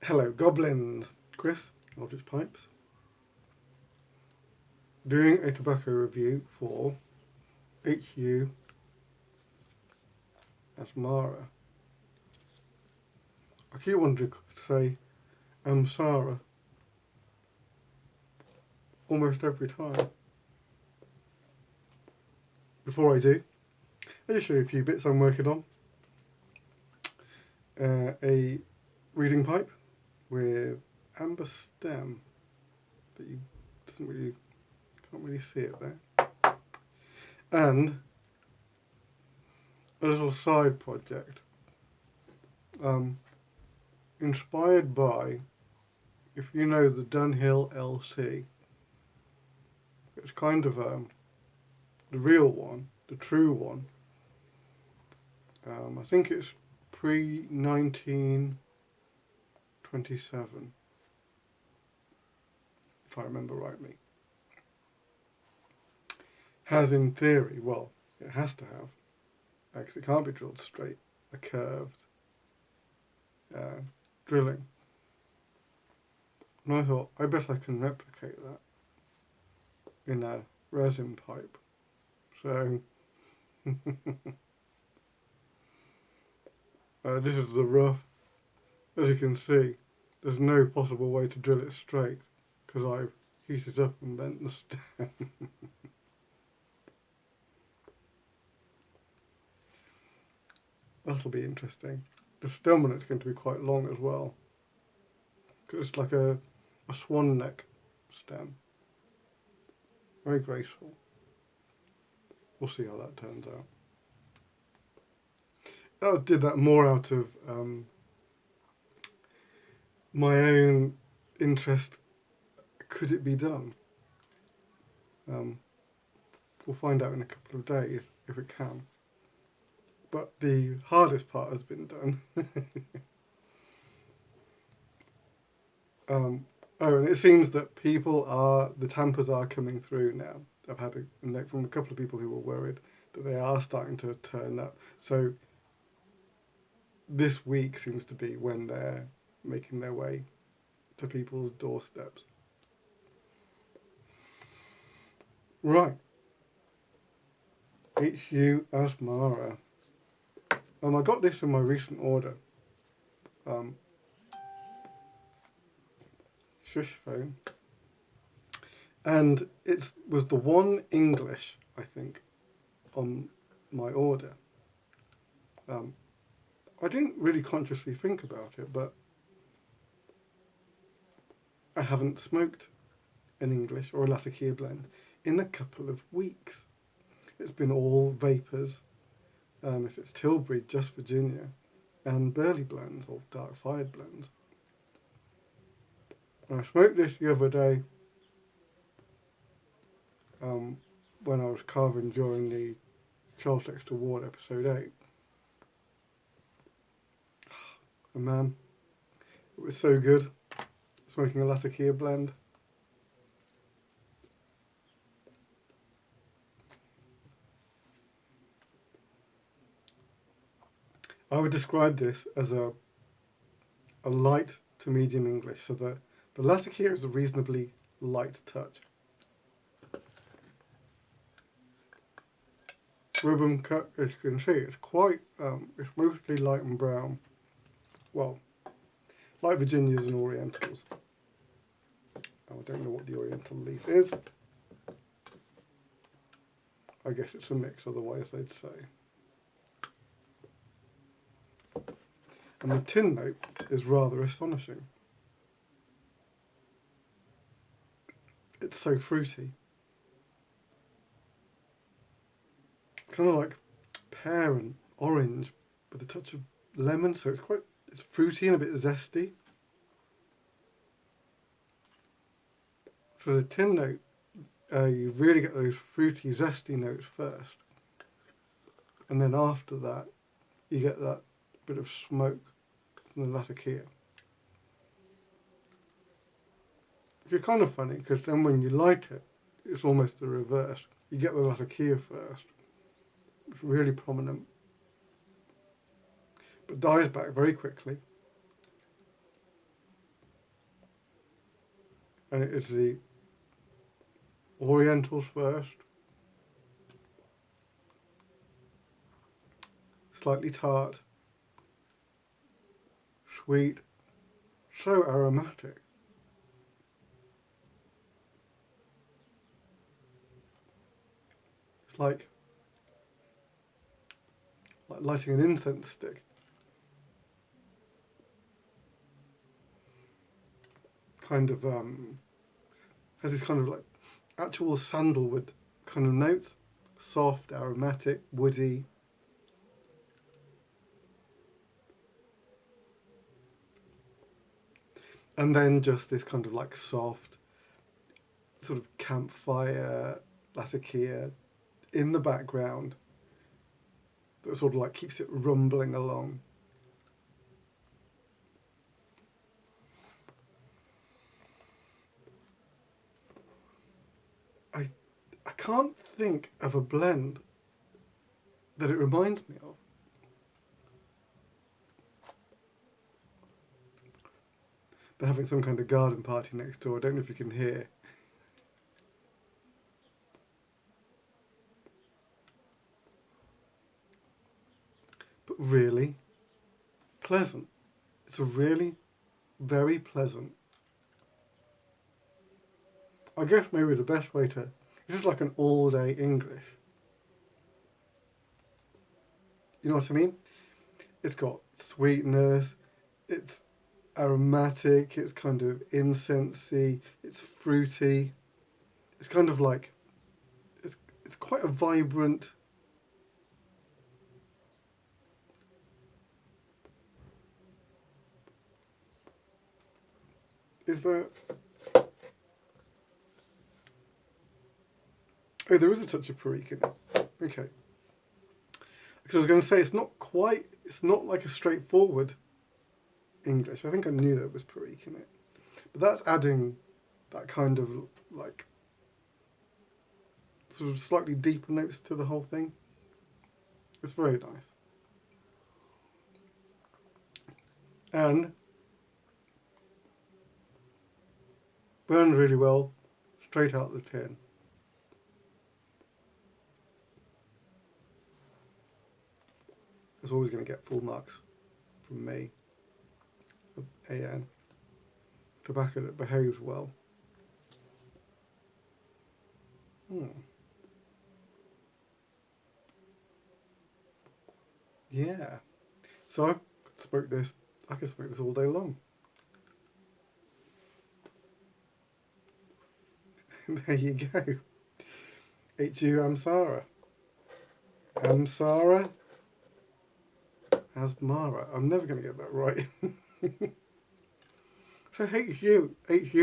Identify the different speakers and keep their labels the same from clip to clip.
Speaker 1: Hello, goblins. Chris, Eldritch Pipes, doing a tobacco review for HU Asmara. I keep wanting to say Amsara almost every time. Before I do, I'll just show you a few bits I'm working on. A reading pipe with amber stem that you can't really see it there, and a little side project inspired by, if you know the Dunhill LC, it's kind of the real one, the true one. I think it's pre-1927, if I remember rightly. Has, in theory, well, it has to have, because it can't be drilled straight, a curved drilling. And I thought, I bet I can replicate that in a resin pipe. So, this is the rough. As you can see, there's no possible way to drill it straight because I've heated up and bent the stem. That'll be interesting. The stem on it's going to be quite long as well, because it's like a swan neck stem. Very graceful. We'll see how that turns out. I did that more out of my own interest. Could it be done? We'll find out in a couple of days if it can. But the hardest part has been done. And it seems that the tampers are coming through now. I've had a note from a couple of people who were worried that they are starting to turn up. So this week seems to be when they're making their way to people's doorsteps. Right. HU Asmara. I got this in my recent order. Shush phone. And it was the one English, I think, on my order. I didn't really consciously think about it, but I haven't smoked an English or a Latakia blend in a couple of weeks. It's been all vapors, if it's Tilbury, just Virginia, and Burley blends or dark fired blends. And I smoked this the other day when I was carving during the Charles Dexter Ward episode 8. And man, it was so good smoking a Latakia blend. I would describe this as a light to medium English, so the Latakia is a reasonably light touch. Ribbon cut, as you can see, it's quite, it's mostly light and brown. Well, like Virginias and Orientals. I don't know what the Oriental leaf is. I guess it's a mix, otherwise they'd say. And the tin note is rather astonishing. It's so fruity. It's kind of like pear and orange with a touch of lemon, so it's fruity and a bit zesty. For the tin note, you really get those fruity, zesty notes first, and then after that, you get that bit of smoke from the Latakia. Which is kind of funny, because then when you light it, it's almost the reverse. You get the Latakia first. It's really prominent, but dies back very quickly. And it is the Orientals first. Slightly tart. Sweet. So aromatic. It's like lighting an incense stick. Kind of has this kind of like actual sandalwood kind of notes. Soft, aromatic, woody. And then just this kind of like soft sort of campfire latakia in the background that sort of like keeps it rumbling along. I can't think of a blend that it reminds me of. They're having some kind of garden party next door. I don't know if you can hear. But really pleasant. It's a really very pleasant. I guess maybe the best way to... This is like an all-day English. You know what I mean? It's got sweetness, it's aromatic, it's kind of incensey, it's fruity. It's kind of like... It's quite a vibrant... Is there... Oh, there is a touch of Perique in it. Okay. Because I was going to say, it's not like a straightforward English. I think I knew there was Perique in it. But that's adding that kind of like sort of slightly deeper notes to the whole thing. It's very nice. And burned really well, straight out the tin. It's always going to get full marks from me. AN. Tobacco that behaves well. Yeah. So I could smoke this all day long. There you go. HU Asmara. Asmara. I'm never going to get that right. So HU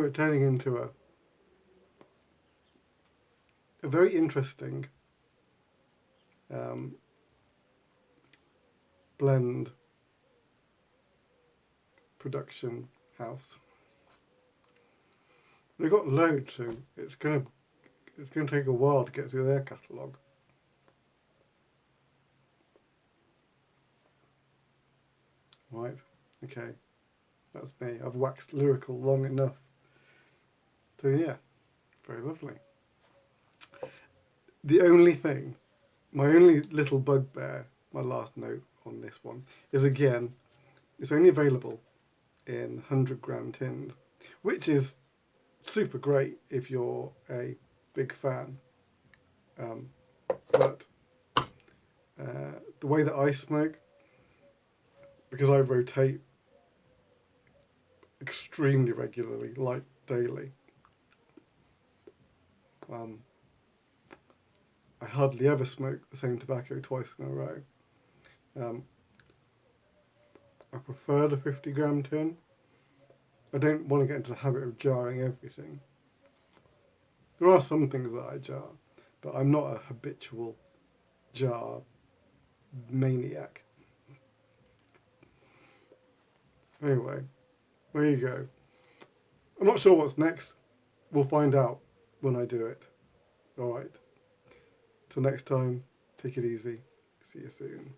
Speaker 1: are turning into a very interesting blend production house. They've got loads, so it's gonna take a while to get through their catalogue. Right, okay, that's me. I've waxed lyrical long enough. So yeah, very lovely. The only thing, my only little bugbear, my last note on this one, is again, it's only available in 100-gram tins, which is super great if you're a big fan. But the way that I smoke, because I rotate extremely regularly, like daily, I hardly ever smoke the same tobacco twice in a row. I prefer the 50-gram tin. I don't want to get into the habit of jarring everything. There are some things that I jar, but I'm not a habitual jar maniac. Anyway, there you go. I'm not sure what's next. We'll find out when I do it. Alright. Till next time, take it easy. See you soon.